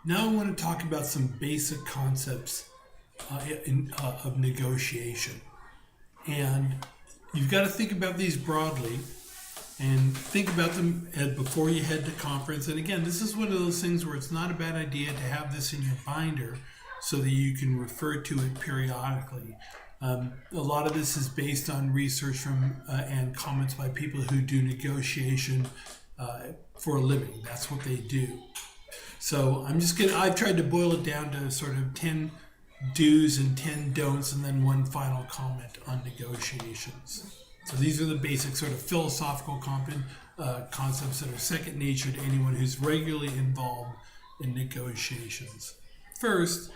Now I want to talk about some basic concepts of negotiation. And you've got to think about these broadly and think about them before you head to conference. And again, this is one of those things where it's not a bad idea to have this in your binder so that you can refer to it periodically. A lot of this is based on research from and comments by people who do negotiation for a living. That's what they do. So I've tried to boil it down to sort of 10 do's and 10 don'ts, and then one final comment on negotiations. So these are the basic sort of philosophical concepts that are second nature to anyone who's regularly involved in negotiations. First,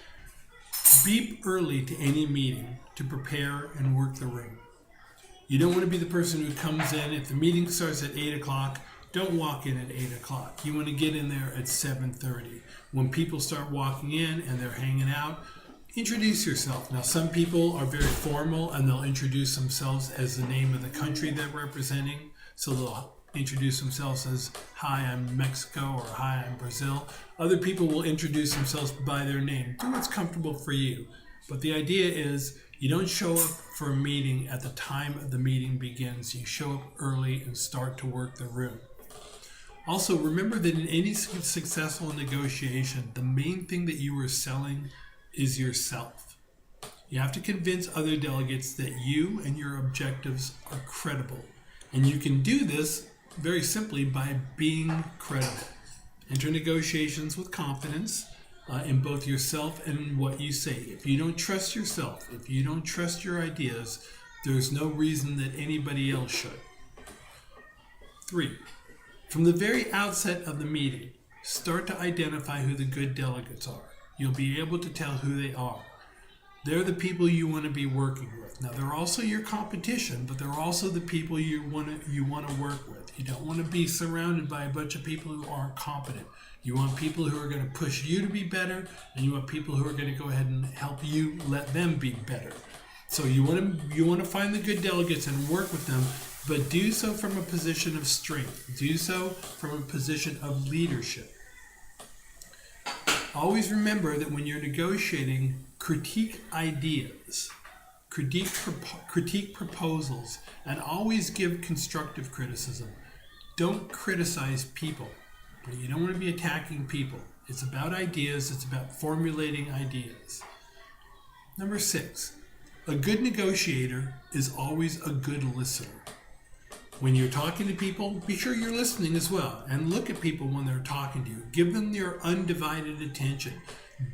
beep early to any meeting to prepare and work the room. You don't want to be the person who comes in, if the meeting starts at 8 o'clock, don't walk in at 8 o'clock. You want to get in there at 7:30. When people start walking in and they're hanging out, introduce yourself. Now, some people are very formal and they'll introduce themselves as the name of the country they're representing. So they'll introduce themselves as, hi, I'm Mexico, or hi, I'm Brazil. Other people will introduce themselves by their name. Do what's comfortable for you. But the idea is you don't show up for a meeting at the time the meeting begins. You show up early and start to work the room. Also, remember that in any successful negotiation, the main thing that you are selling is yourself. You have to convince other delegates that you and your objectives are credible. And you can do this very simply by being credible. Enter negotiations with confidence in both yourself and in what you say. If you don't trust yourself, if you don't trust your ideas, there's no reason that anybody else should. 3. From the very outset of the meeting, start to identify who the good delegates are. You'll be able to tell who they are. They're the people you want to be working with. Now, they're also your competition, but they're also the people you want to work with. You don't want to be surrounded by a bunch of people who aren't competent. You want people who are going to push you to be better, and you want people who are going to go ahead and help you let them be better. So you want to find the good delegates and work with them, but do so from a position of strength. Do so from a position of leadership. Always remember that when you're negotiating, critique ideas, critique proposals, and always give constructive criticism. Don't criticize people. You don't want to be attacking people. It's about ideas. It's about formulating ideas. Number 6, a good negotiator is always a good listener. When you're talking to people, be sure you're listening as well, and look at people when they're talking to you. Give them your undivided attention.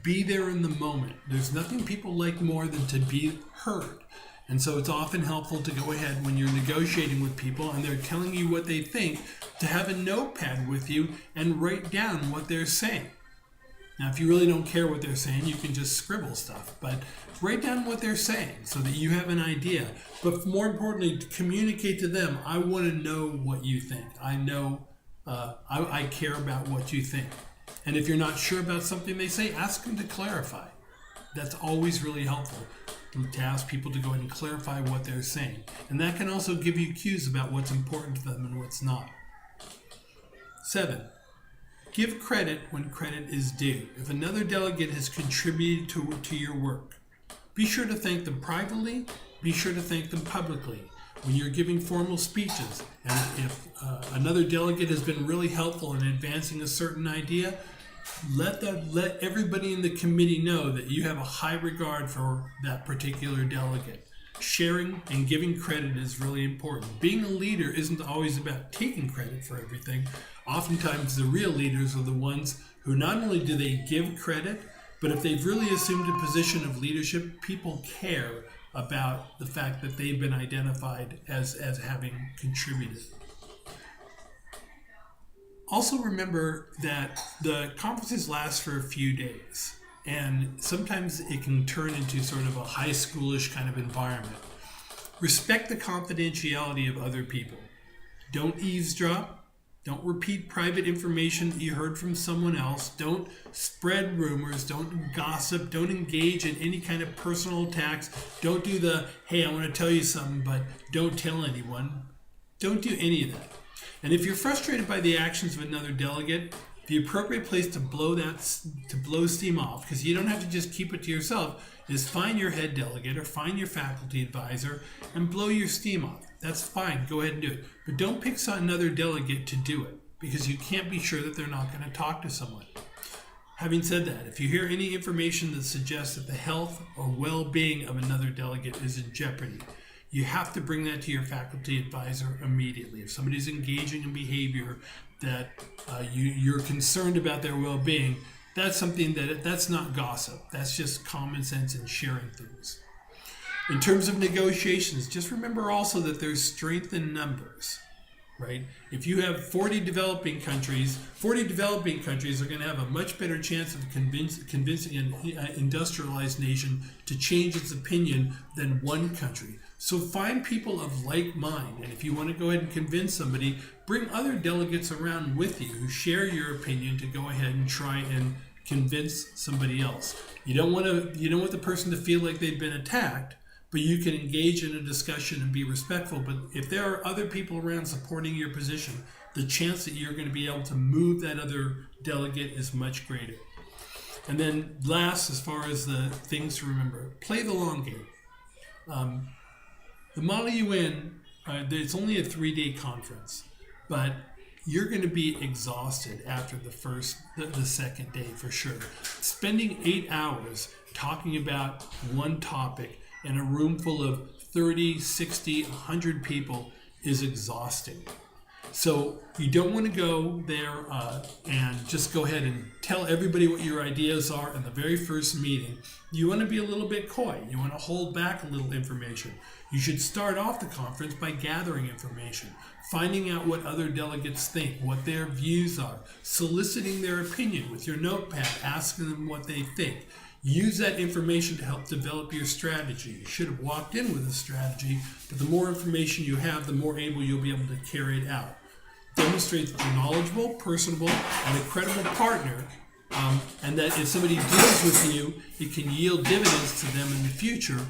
Be there in the moment. There's nothing people like more than to be heard. And so it's often helpful to go ahead when you're negotiating with people and they're telling you what they think, to have a notepad with you and write down what they're saying. Now, if you really don't care what they're saying, you can just scribble stuff, but write down what they're saying so that you have an idea. But more importantly, to communicate to them, I want to know what you think. I know, I care about what you think. And if you're not sure about something they say, ask them to clarify. That's always really helpful, to ask people to go ahead and clarify what they're saying. And that can also give you cues about what's important to them and what's not. 7. Give credit when credit is due. If another delegate has contributed to your work, be sure to thank them privately, be sure to thank them publicly. When you're giving formal speeches, and if another delegate has been really helpful in advancing a certain idea, let everybody in the committee know that you have a high regard for that particular delegate. Sharing and giving credit is really important. Being a leader isn't always about taking credit for everything. Oftentimes the real leaders are the ones who not only do they give credit, but if they've really assumed a position of leadership, people care about the fact that they've been identified as having contributed. Also remember that the conferences last for a few days, and sometimes it can turn into sort of a high schoolish kind of environment. Respect the confidentiality of other people. Don't eavesdrop. Don't repeat private information that you heard from someone else. Don't spread rumors. Don't gossip. Don't engage in any kind of personal attacks. Don't do the, hey, I want to tell you something, but don't tell anyone. Don't do any of that. And if you're frustrated by the actions of another delegate, The appropriate place to blow steam off, because you don't have to just keep it to yourself, is find your head delegate or find your faculty advisor and blow your steam off. That's fine. Go ahead and do it. But don't pick another delegate to do it, because you can't be sure that they're not going to talk to someone. Having said that, if you hear any information that suggests that the health or well-being of another delegate is in jeopardy, you have to bring that to your faculty advisor immediately. If somebody's engaging in behavior that you're concerned about their well-being, that's something that's not gossip. That's just common sense and sharing things. In terms of negotiations, just remember also that there's strength in numbers, right? If you have 40 developing countries are going to have a much better chance of convincing an industrialized nation to change its opinion than one country. So find people of like mind, and if you want to go ahead and convince somebody, bring other delegates around with you who share your opinion to go ahead and try and convince somebody else. You don't want the person to feel like they've been attacked, but you can engage in a discussion and be respectful. But if there are other people around supporting your position, the chance that you're going to be able to move that other delegate is much greater. And then last, as far as the things to remember, play the long game. The Model UN, it's only a 3-day conference, but you're going to be exhausted after the second day for sure. Spending 8 hours talking about one topic in a room full of 30, 60, 100 people is exhausting. So you don't want to go there and just go ahead and tell everybody what your ideas are in the very first meeting. You want to be a little bit coy. You want to hold back a little information. You should start off the conference by gathering information, finding out what other delegates think, what their views are, soliciting their opinion with your notepad, asking them what they think. Use that information to help develop your strategy. You should have walked in with a strategy, but the more information you have, the more able you'll be able to carry it out. Demonstrate that you're knowledgeable, personable, and a credible partner, and that if somebody deals with you, it can yield dividends to them in the future.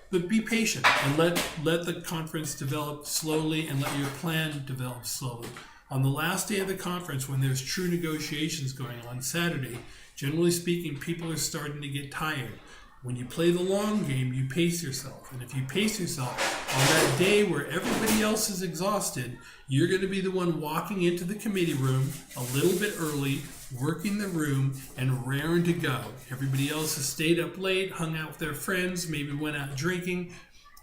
But be patient and let the conference develop slowly and let your plan develop slowly. On the last day of the conference, when there's true negotiations going on Saturday, generally speaking, people are starting to get tired. When you play the long game, you pace yourself. And if you pace yourself on that day where everybody else is exhausted, you're going to be the one walking into the committee room a little bit early, working the room, and raring to go. Everybody else has stayed up late, hung out with their friends, maybe went out drinking,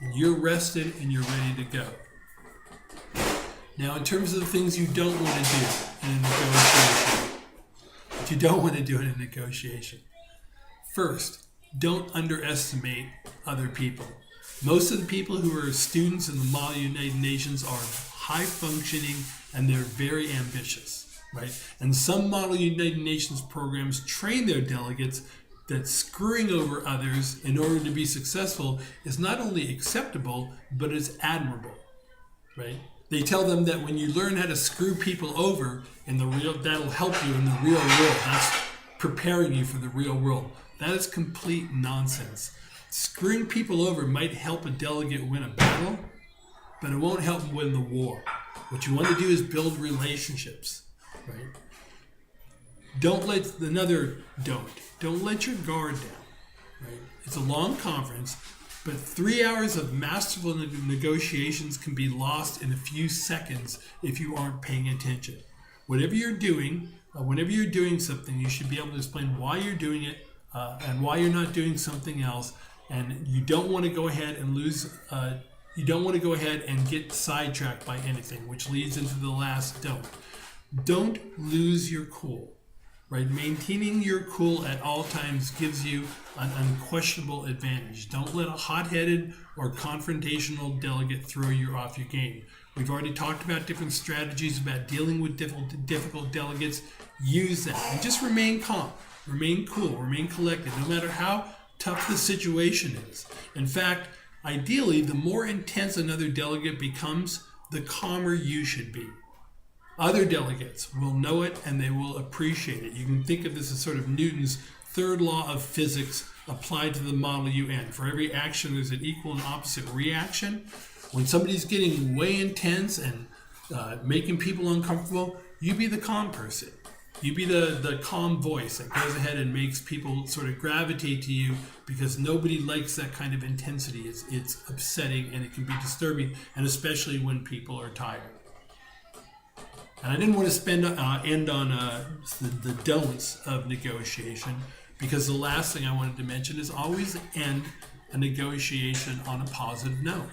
and you're rested and you're ready to go. Now, in terms of the things you don't want to do in a negotiation, what you don't want to do in a negotiation. First, don't underestimate other people. Most of the people who are students in the Model United Nations are high functioning and they're very ambitious, right? And some Model United Nations programs train their delegates that screwing over others in order to be successful is not only acceptable, but it's admirable, right? They tell them that when you learn how to screw people over that'll help you in the real world. That's preparing you for the real world. That is complete nonsense. Screwing people over might help a delegate win a battle, but it won't help them win the war. What you want to do is build relationships, right? Don't let your guard down, right? It's a long conference, but 3 hours of masterful negotiations can be lost in a few seconds if you aren't paying attention. Whatever you're doing, whenever you're doing something, you should be able to explain why you're doing it and why you're not doing something else. And you don't want to go ahead and get sidetracked by anything, which leads into the last don't. Don't lose your cool, right? Maintaining your cool at all times gives you an unquestionable advantage. Don't let a hot-headed or confrontational delegate throw you off your game. We've already talked about different strategies about dealing with difficult delegates. Use that and just remain calm, remain cool, remain collected, no matter how tough the situation is. In fact, ideally, the more intense another delegate becomes, the calmer you should be. Other delegates will know it and they will appreciate it. You can think of this as sort of Newton's third law of physics applied to the Model UN. For every action, there's an equal and opposite reaction. When somebody's getting way intense and making people uncomfortable, you be the calm person. You be the calm voice that goes ahead and makes people sort of gravitate to you, because nobody likes that kind of intensity. It's upsetting and it can be disturbing, and especially when people are tired. And I didn't want to end on the don'ts of negotiation, because the last thing I wanted to mention is always end a negotiation on a positive note.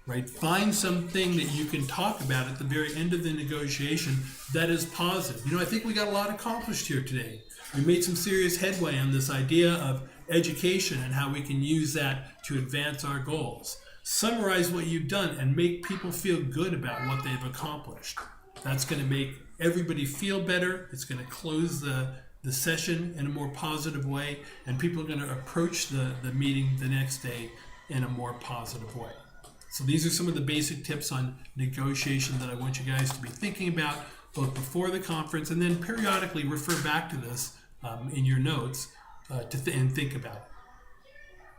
Right? Find something that you can talk about at the very end of the negotiation that is positive. I think we got a lot accomplished here today. We made some serious headway on this idea of education and how we can use that to advance our goals. Summarize what you've done and make people feel good about what they've accomplished. That's going to make everybody feel better. It's going to close the session in a more positive way, and people are going to approach the meeting the next day in a more positive way. So these are some of the basic tips on negotiation that I want you guys to be thinking about, both before the conference and then periodically refer back to this in your notes and think about it.